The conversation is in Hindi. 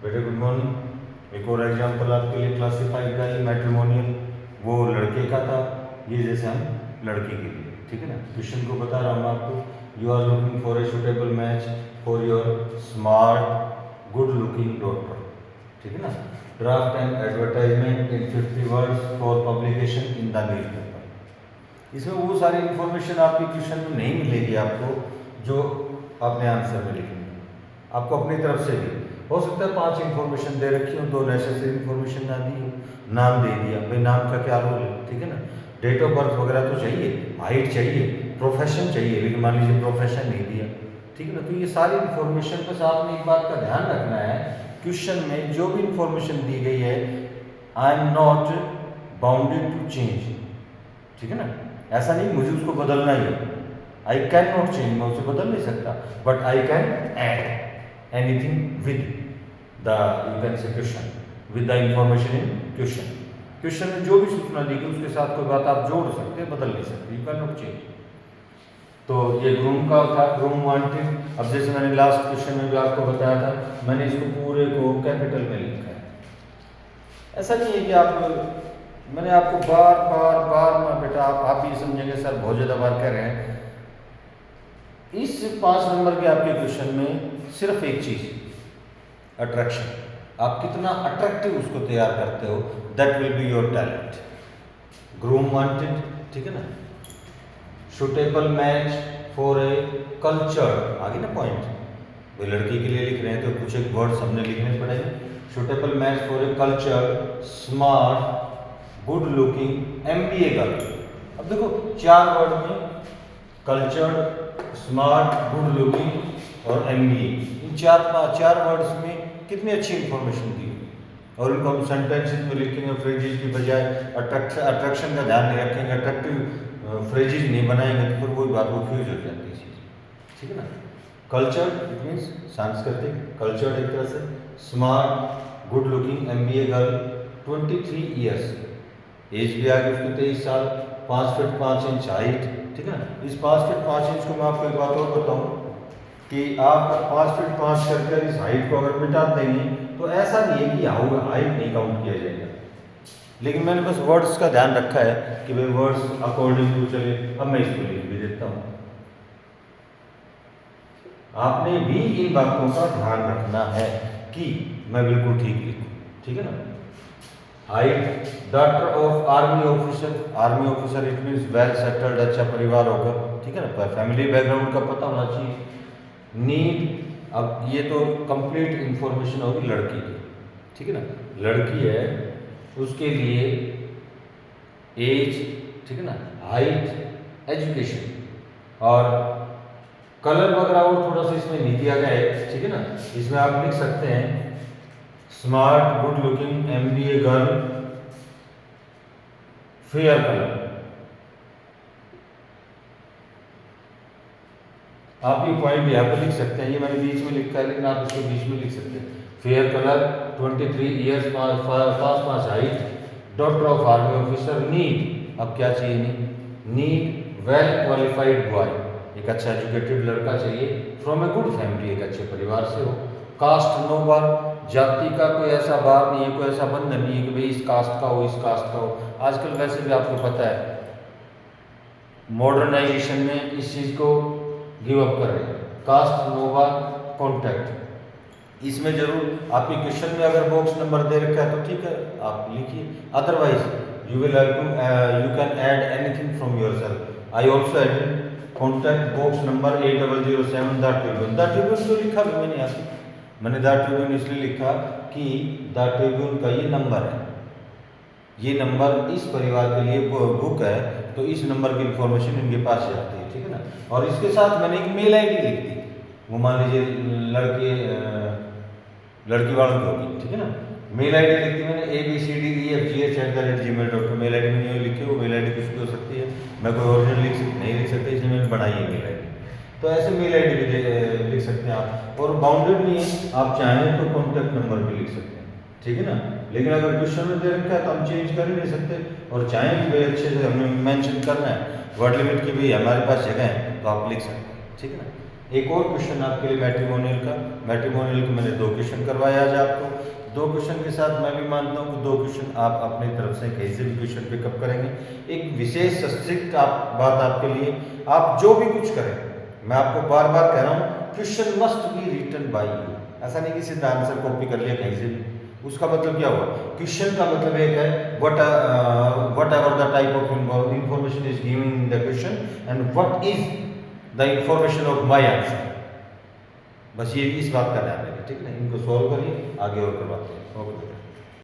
बेटे गुड मॉर्निंग। एक और एग्जाम्पल आपके लिए क्लासिफाइड का है मैट्रिमोनियल, वो लड़के का था, ये जैसे हम लड़की के लिए, ठीक है ना। क्वेश्चन को बता रहा हूँ आपको, you are looking for a suitable match for your smart good looking daughter, ठीक है ना। Draft an advertisement in 50 words for publication in the newspaper. इसमें वो सारी इंफॉर्मेशन आपकी क्वेश्चन में नहीं मिलेगी आपको जो आपने आंसर में लिखनी है, आपको अपनी तरफ से भी हो सकता है 5 इंफॉर्मेशन दे रखी हो, 2 नेसेसरी इंफॉर्मेशन ना दी हो, नाम दे दिया, भाई नाम का क्या रोल है, ठीक है ना। डेट ऑफ बर्थ वगैरह तो चाहिए, हाइट चाहिए, प्रोफेशन चाहिए, लेकिन मान लीजिए प्रोफेशन नहीं दिया, ठीक है ना। तो ये सारी इंफॉर्मेशन बस आपने एक बात का ध्यान रखना है, क्वेश्चन में जो भी इंफॉर्मेशन दी गई है I am not bounded to change, ठीक है ना। ऐसा नहीं मुझे उसको बदलना ही है, आई कैन नॉट चेंज, मैं उसे बदल नहीं सकता, but I can add anything with the you can say question with the information in question. Question में जो भी सूचना दी गई उसके साथ कोई बात आप जोड़ सकते हैं, बदल नहीं सकते, यू कैन नॉट चेंज। तो ये ग्रूम का था, ग्रूम वांटेड। अब जैसे मैंने लास्ट क्वेश्चन में भी आपको बताया था, मैंने इसको पूरे को कैपिटल में लिखा है। ऐसा नहीं है कि आप, मैंने आपको बार बार बार मैं बेटा आप भी समझेंगे सर बहुत ज़्यादा बार कह रहे हैं। इस 5 नंबर के आपके क्वेश्चन में सिर्फ एक चीज़, अट्रैक्शन, आप कितना अट्रैक्टिव उसको तैयार करते हो, that will be your talent. Groom wanted, ठीक है ना। Suitable match for a culture, आगे ना पॉइंट, वो लड़की के लिए लिख रहे हैं तो कुछ एक वर्ड्स हमने लिखने पड़ेंगे। Suitable match for a culture smart good looking MBA girl. अब देखो 4 वर्ड में कल्चर्ड, स्मार्ट, गुड लुकिंग और MBA, इन चार वर्ड्स में कितनी अच्छी इंफॉर्मेशन दी, और इनको हम सेंटेंसेस में लिखेंगे फ्रेजेस की बजाय अट्रैक्शन का ध्यान नहीं रखेंगे, अट्रैक्टिव फ्रेजेस नहीं बनाएंगे तो फिर वही बात वो फ्यूज हो जाती है चीज़, ठीक है ना। कल्चर्ड इट मीन्स सांस्कृतिक, कल्चर्ड एक तरह से, smart good looking MBA girl, 23 years, age भी आ गई उसकी 23 साल, 5 फीट 5 इंच हाइट, ठीक है ना। इस 5 फीट 5 इंच को मैं आपको एक बात और बताऊं कि आप 5 फीट 5 करके इस हाइट को अगर मिटा देंगे तो ऐसा नहीं है कि हाइट नहीं काउंट किया जाएगा, लेकिन मैंने बस वर्ड्स का ध्यान रखा है कि भाई वर्ड्स अकॉर्डिंग टू चले। अब मैं इसको लिख भी देता हूँ, आपने भी इन बातों का ध्यान रखना है कि मैं बिल्कुल ठीक लिखूँ, ठीक है ना। Height, daughter of army officer, army officer it means well settled, अच्छा परिवार होगा, ठीक है ना, फैमिली बैकग्राउंड का पता होना चाहिए। नीड, अब ये तो कंप्लीट इंफॉर्मेशन होगी लड़की की, ठीक है ना, लड़की है उसके लिए एज, ठीक है ना, हाइट, एजुकेशन और कलर वगैरह और थोड़ा सा इसमें नहीं दिया गया है, ठीक है ना। इसमें आप लिख सकते हैं smart good looking MBA girl fair colour, आप ये पॉइंट यहाँ पे लिख सकते हैं, ये मैंने बीच में लिखा है लेकिन आप इसको बीच में लिख सकते हैं। Fair colour, 23 years, 5 height, daughter of army officer. Need, अब क्या चाहिए, नीड वेल क्वालिफाइड बॉय, एक अच्छा एजुकेटेड लड़का चाहिए, फ्रॉम ए गुड फैमिली, एक अच्छे परिवार से हो। कास्ट नो बार, जाति का कोई ऐसा बार नहीं है, कोई ऐसा बंधन नहीं है कि भाई इस कास्ट का हो इस कास्ट का हो। आजकल वैसे भी आपको पता है मॉडर्नाइजेशन में इस चीज़ को गिव अप कर रहे हैं, कास्ट नोवा कॉन्टैक्ट। इसमें जरूर आपके क्वेश्चन में अगर बॉक्स नंबर दे रखा है तो ठीक है आप लिखिए, otherwise you will have to you can add anything from yourself. I also added contact box number 8007 the Tribune. The Tribune तो लिखा भी मैंने यहाँ, मैंने द ट्रिब्यून इसलिए लिखा कि द ट्रिब्यून का ये नंबर है, ये नंबर इस परिवार के लिए बुक है, तो इस नंबर की इंफॉर्मेशन इनके पास जाती है, ठीक है ना। और इसके साथ मैंने एक मेल ID लिख दी, वो मान लीजिए लड़की वालों की होगी, ठीक है ना। मेल ID लिख दी मैंने abcdefgh@gmail.com, मेल ID मैंने ये लिखी, वो मेल ID कुछ भी हो सकती है, मैं कोई ओरिजिनल नहीं लिख सकता इसलिए मैंने बनाई है मेल ID। तो ऐसे मेल ID भी लिख सकते हैं आप, और बाउंडेड नहीं है, आप चाहें तो कॉन्टैक्ट नंबर भी लिख सकते हैं, ठीक है ना। लेकिन अगर क्वेश्चन में दे रखा है तो हम चेंज कर ही नहीं सकते, और चाहें कि भाई अच्छे से हमें मेंशन करना है वर्ड लिमिट की भी हमारे पास जगह है तो आप लिख सकते हैं, ठीक है ना। एक और क्वेश्चन आपके लिए मैट्रिमोनियल के मैंने 2 क्वेश्चन करवाए आज आपको। 2 क्वेश्चन के साथ मैं भी मानता हूँ कि 2 क्वेश्चन आप अपनी तरफ से कहीं से भी क्वेश्चन पिकअप करेंगे। एक विशेष स्ट्रिक्ट बात आपके लिए, आप जो भी कुछ करें, मैं आपको बार बार कह रहा हूँ, question must be written by you. ऐसा नहीं कि सीधा आंसर कॉपी कर लिया कहीं से भी। उसका मतलब क्या हुआ? क्वेश्चन का मतलब एक है what ever the type of information is given in the question and what is the information of my answer. बस ये इस बात का ध्यान रखिए, ठीक है ना। इनको सॉल्व करिए, आगे और करवाते हैं। ओके।